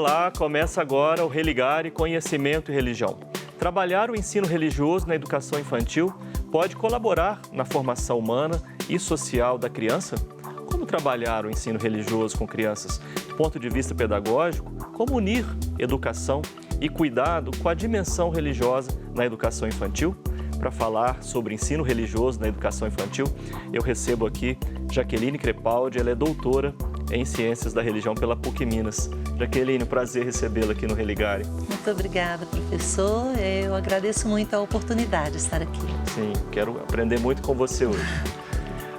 Olá, começa agora o Religare Conhecimento e Religião. Trabalhar o ensino religioso na educação infantil pode colaborar na formação humana e social da criança? Como trabalhar o ensino religioso com crianças do ponto de vista pedagógico? Como unir educação e cuidado com a dimensão religiosa na educação infantil? Para falar sobre ensino religioso na educação infantil, eu recebo aqui Jaqueline Crepaldi, ela é doutora em Ciências da Religião pela PUC Minas. Jaqueline, prazer recebê-la aqui no Religare. Muito obrigada, professor. Eu agradeço muito a oportunidade de estar aqui. Sim, quero aprender muito com você hoje.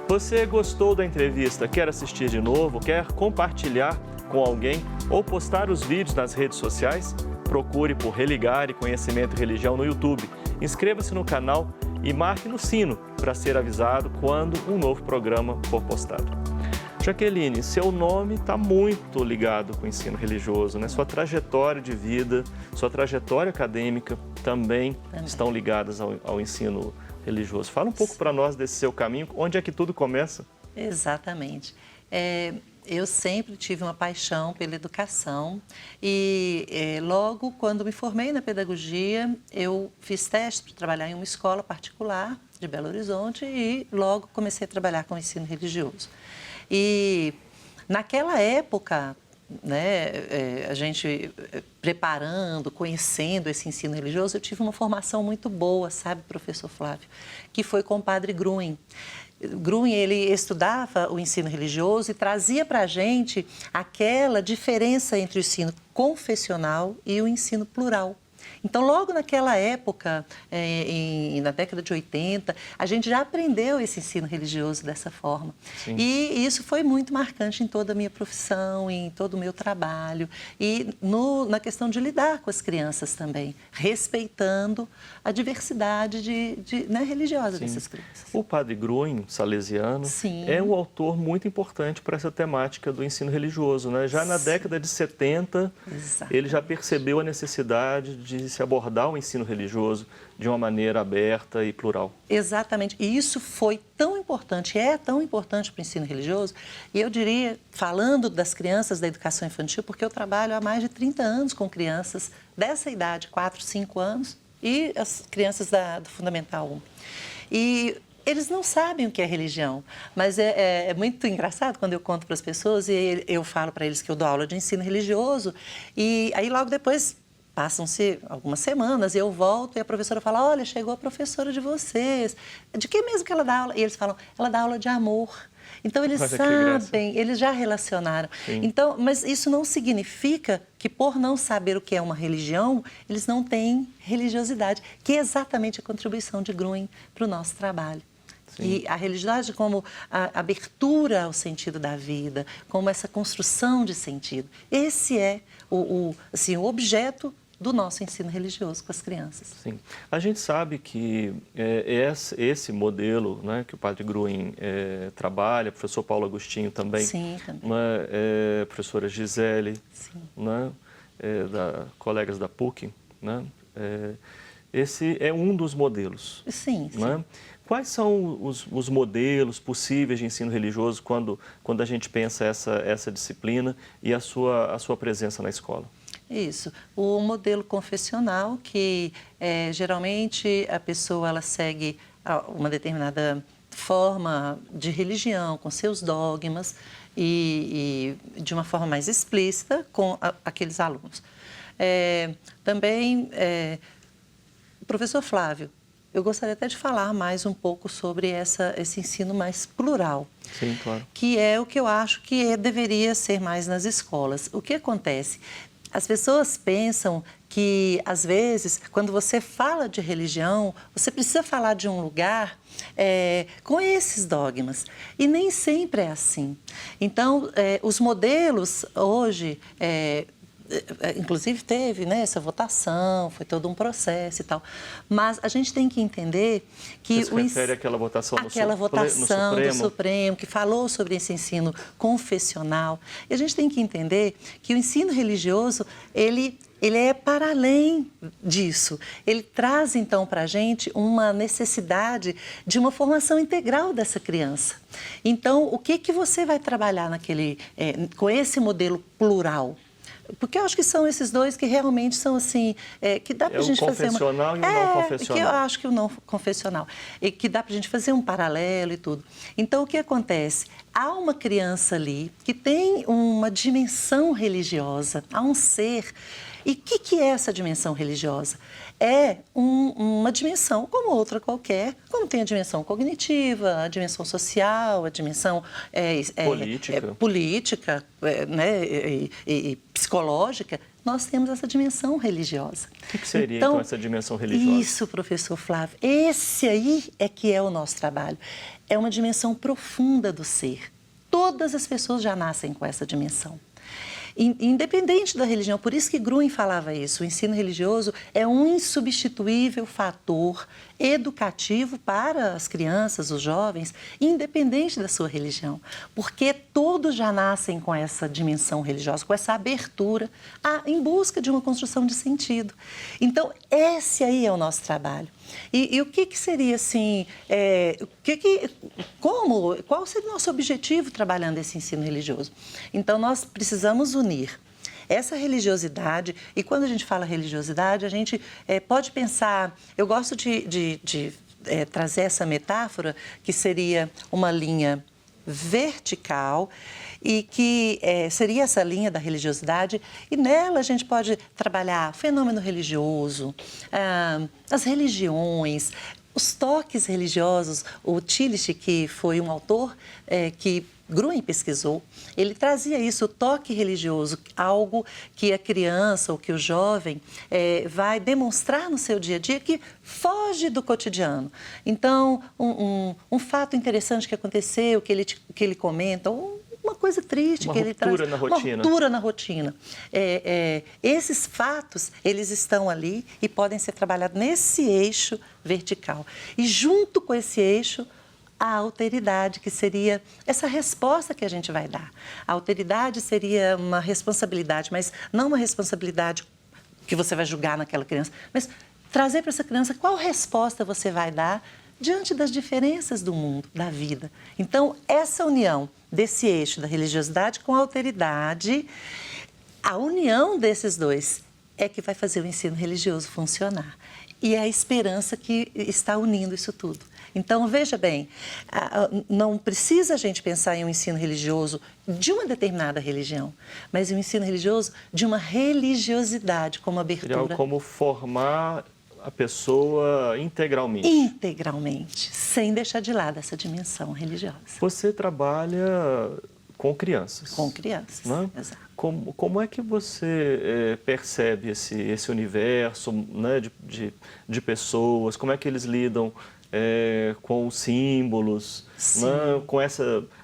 Você gostou da entrevista? Quer assistir de novo? Quer compartilhar com alguém ou postar os vídeos nas redes sociais? Procure por Religare Conhecimento e Religião no YouTube. Inscreva-se no canal e marque no sino para ser avisado quando um novo programa for postado. Jaqueline, seu nome está muito ligado com o ensino religioso, né? Sua trajetória de vida, sua trajetória acadêmica também estão ligadas ao ensino religioso. Fala um pouco para nós desse seu caminho, onde é que tudo começa? Exatamente. Eu sempre tive uma paixão pela educação e logo quando me formei na pedagogia, eu fiz teste para trabalhar em uma escola particular de Belo Horizonte e logo comecei a trabalhar com o ensino religioso. E naquela época, né, a gente preparando, conhecendo esse ensino religioso, eu tive uma formação muito boa, sabe, professor Flávio, que foi com o padre Gruen. Gruen, ele estudava o ensino religioso e trazia para a gente aquela diferença entre o ensino confessional e o ensino plural. Então, logo naquela época, na década de 80, a gente já aprendeu esse ensino religioso dessa forma. Sim. E isso foi muito marcante em toda a minha profissão, em todo o meu trabalho e na questão de lidar com as crianças também, respeitando a diversidade religiosa dessas crianças. O padre Gruen, salesiano, é um autor muito importante para essa temática do ensino religioso, né? Já na década de 70, ele já percebeu a necessidade de se abordar o ensino religioso de uma maneira aberta e plural. Exatamente. E isso foi tão importante, é tão importante para o ensino religioso, e eu diria, falando das crianças da educação infantil, porque eu trabalho há mais de 30 anos com crianças dessa idade, 4, 5 anos, e as crianças do Fundamental 1. E eles não sabem o que é religião, mas é muito engraçado quando eu conto para as pessoas e eu falo para eles que eu dou aula de ensino religioso, e aí logo depois passam-se algumas semanas e eu volto e a professora fala, olha, chegou a professora de vocês. De que mesmo que ela dá aula? E eles falam, ela dá aula de amor. Então, eles sabem, eles já relacionaram. Então, mas isso não significa que, por não saber o que é uma religião, eles não têm religiosidade, que é exatamente a contribuição de Gruen para o nosso trabalho. Sim. E a religiosidade como a abertura ao sentido da vida, como essa construção de sentido. Esse é o objeto do nosso ensino religioso com as crianças. Sim. A gente sabe que esse modelo, né, que o padre Gruen trabalha, o professor Paulo Agostinho também, sim, também. Né, professora Gisele, né, colegas da PUC, né, esse é um dos modelos. Sim, sim. Né? Quais são os modelos possíveis de ensino religioso quando a gente pensa essa disciplina e a sua presença na escola? Isso. O modelo confessional, que geralmente a pessoa ela segue uma determinada forma de religião, com seus dogmas e de uma forma mais explícita com aqueles alunos. Também, professor Flávio, eu gostaria até de falar mais um pouco sobre esse ensino mais plural. Sim, claro. Que é o que eu acho que deveria ser mais nas escolas. O que acontece? As pessoas pensam que, às vezes, quando você fala de religião, você precisa falar de um lugar com esses dogmas. E nem sempre é assim. Então, os modelos hoje... inclusive teve, né, essa votação, foi todo um processo e tal, mas a gente tem que entender que... Você se refere àquela votação no do Supremo, que falou sobre esse ensino confessional, e a gente tem que entender que o ensino religioso, ele é para além disso. Ele traz, então, para a gente uma necessidade de uma formação integral dessa criança. Então, o que você vai trabalhar com esse modelo plural? Porque eu acho que são esses dois que realmente são assim, que dá para a gente fazer uma... o confessional e o não confessional. Que eu acho que o não confessional. E que dá para a gente fazer um paralelo e tudo. Então, o que acontece? Há uma criança ali que tem uma dimensão religiosa, há um ser. E o que é essa dimensão religiosa? É uma dimensão como outra qualquer, como tem a dimensão cognitiva, a dimensão social, a dimensão política, né, e psicológica. Nós temos essa dimensão religiosa. O que seria, então, essa dimensão religiosa? Isso, professor Flávio. Esse aí é que é o nosso trabalho. É uma dimensão profunda do ser. Todas as pessoas já nascem com essa dimensão. Independente da religião, por isso que Gruen falava isso, o ensino religioso é um insubstituível fator educativo para as crianças, os jovens, independente da sua religião, porque todos já nascem com essa dimensão religiosa, com essa abertura em busca de uma construção de sentido. Então, esse aí é o nosso trabalho. E o que seria assim, qual seria o nosso objetivo trabalhando esse ensino religioso? Então, nós precisamos unir essa religiosidade, e quando a gente fala religiosidade, a gente pode pensar, eu gosto de trazer essa metáfora, que seria uma linha vertical, e que seria essa linha da religiosidade, e nela a gente pode trabalhar o fenômeno religioso, as religiões, os toques religiosos. O Tillich, que foi um autor que Gruen pesquisou, ele trazia isso, o toque religioso, algo que a criança ou que o jovem vai demonstrar no seu dia a dia que foge do cotidiano. Então, um fato interessante que aconteceu, que ele comenta, uma coisa triste que ele traz. Na rotina. Uma ruptura na rotina. Esses fatos, eles estão ali e podem ser trabalhados nesse eixo vertical. E junto com esse eixo, a alteridade, que seria essa resposta que a gente vai dar. A alteridade seria uma responsabilidade, mas não uma responsabilidade que você vai julgar naquela criança, mas trazer para essa criança qual resposta você vai dar diante das diferenças do mundo, da vida. Então, essa união desse eixo da religiosidade com a alteridade, a união desses dois é que vai fazer o ensino religioso funcionar. E é a esperança que está unindo isso tudo. Então, veja bem, não precisa a gente pensar em um ensino religioso de uma determinada religião, mas um ensino religioso de uma religiosidade como abertura. Como formar a pessoa integralmente. Integralmente, sem deixar de lado essa dimensão religiosa. Você trabalha com crianças. Com crianças, né? Exato. Como é que você percebe esse universo, né, de pessoas? Como é que eles lidam com os símbolos, né, com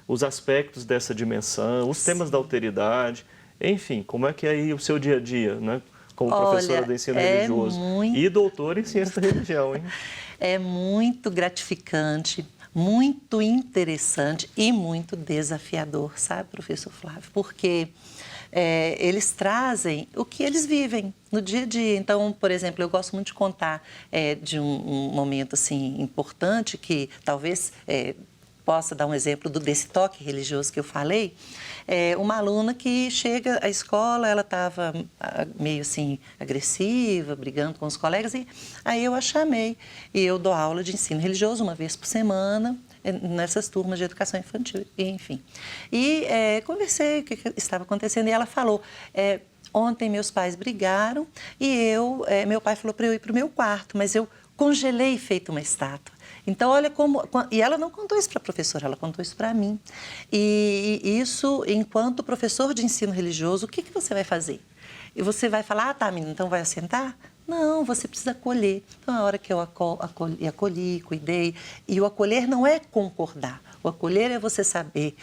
os aspectos dessa dimensão, os temas da alteridade? Enfim, como é que é aí o seu dia a dia, né? Como professora do ensino religioso e doutora em ciência da religião, hein? É muito gratificante, muito interessante e muito desafiador, sabe, professor Flávio? Porque eles trazem o que eles vivem no dia a dia. Então, por exemplo, eu gosto muito de contar de um momento assim importante que talvez possa dar um exemplo desse toque religioso que eu falei. Uma aluna que chega à escola, ela estava meio assim agressiva, brigando com os colegas, e aí eu a chamei. E eu dou aula de ensino religioso uma vez por semana, nessas turmas de educação infantil, enfim. E conversei o que estava acontecendo e ela falou, ontem meus pais brigaram e meu pai falou para eu ir para o meu quarto, mas eu congelei feito uma estátua. Então, olha como... E ela não contou isso para a professora, ela contou isso para mim. E isso, enquanto professor de ensino religioso, o que você vai fazer? E você vai falar, tá, menina, então vai assentar? Não, você precisa acolher. Então, a hora que eu acolhi, cuidei. E o acolher não é concordar. O acolher é você saber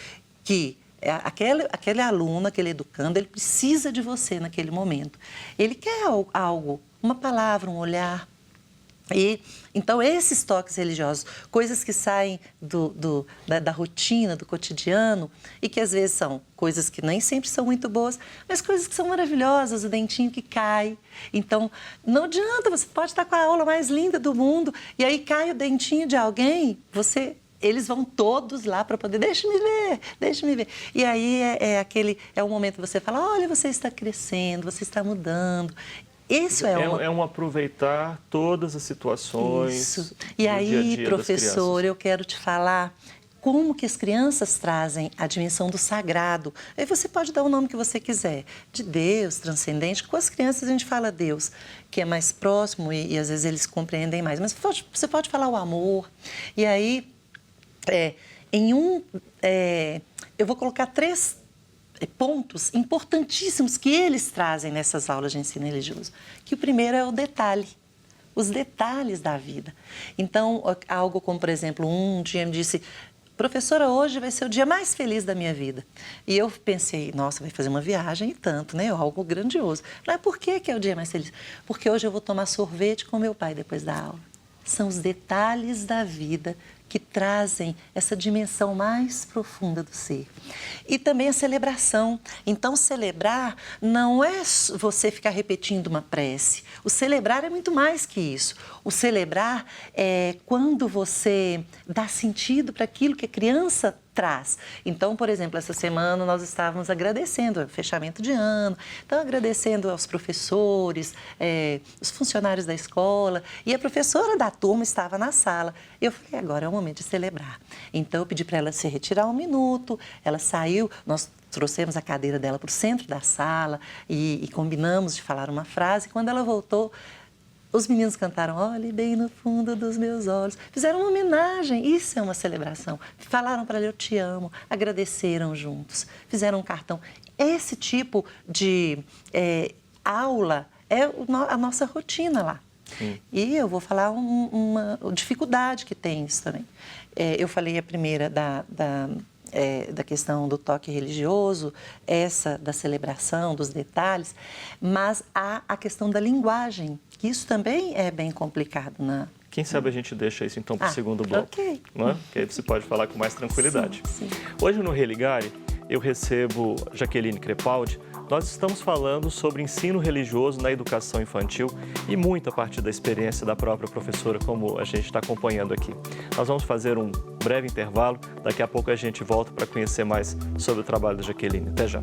que aquele aluno, aquele educando, ele precisa de você naquele momento. Ele quer algo, uma palavra, um olhar. E, então, esses toques religiosos, coisas que saem da rotina, do cotidiano, e que às vezes são coisas que nem sempre são muito boas, mas coisas que são maravilhosas, o dentinho que cai. Então, não adianta, você pode estar com a aula mais linda do mundo, e aí cai o dentinho de alguém, você eles vão todos lá para poder, deixa-me ver, deixa-me ver. E aí é o momento que você fala, olha, você está crescendo, você está mudando. Isso é um aproveitar todas as situações. Isso. E do aí, dia a dia professor, eu quero te falar como que as crianças trazem a dimensão do sagrado. Aí você pode dar o nome que você quiser, de Deus, transcendente. Com as crianças a gente fala Deus, que é mais próximo e às vezes eles compreendem mais. Mas você pode falar o amor. E aí, eu vou colocar 3 pontos importantíssimos que eles trazem nessas aulas de ensino religioso. Que o primeiro é o detalhe. Os detalhes da vida. Então, algo como, por exemplo, um dia me disse, professora, hoje vai ser o dia mais feliz da minha vida. E eu pensei, nossa, vai fazer uma viagem e tanto, né? Algo grandioso. Mas por que é o dia mais feliz? Porque hoje eu vou tomar sorvete com meu pai depois da aula. São os detalhes da vida que trazem essa dimensão mais profunda do ser. E também a celebração. Então, celebrar não é você ficar repetindo uma prece. O celebrar é muito mais que isso. O celebrar é quando você dá sentido para aquilo que a criança traz. Então, por exemplo, essa semana nós estávamos agradecendo o fechamento de ano, então agradecendo aos professores, os funcionários da escola, e a professora da turma estava na sala. Eu falei, agora é o momento de celebrar. Então, eu pedi para ela se retirar 1 minuto, ela saiu, nós trouxemos a cadeira dela para o centro da sala e combinamos de falar uma frase. Quando ela voltou, os meninos cantaram, olhe bem no fundo dos meus olhos. Fizeram uma homenagem, isso é uma celebração. Falaram para ela, eu te amo, agradeceram juntos, fizeram um cartão. Esse tipo de aula é a nossa rotina lá. Sim. E eu vou falar uma dificuldade que tem isso também. Eu falei a primeira da questão do toque religioso, essa da celebração, dos detalhes, mas há a questão da linguagem, que isso também é bem complicado. Quem sabe a gente deixa isso então para o segundo bloco, ok. Não é? Que aí você pode falar com mais tranquilidade. Sim, sim. Hoje no Religare, eu recebo Jaqueline Crepaldi. Nós estamos falando sobre ensino religioso na educação infantil e muito a partir da experiência da própria professora, como a gente está acompanhando aqui. Nós vamos fazer um breve intervalo, daqui a pouco a gente volta para conhecer mais sobre o trabalho da Jaqueline. Até já.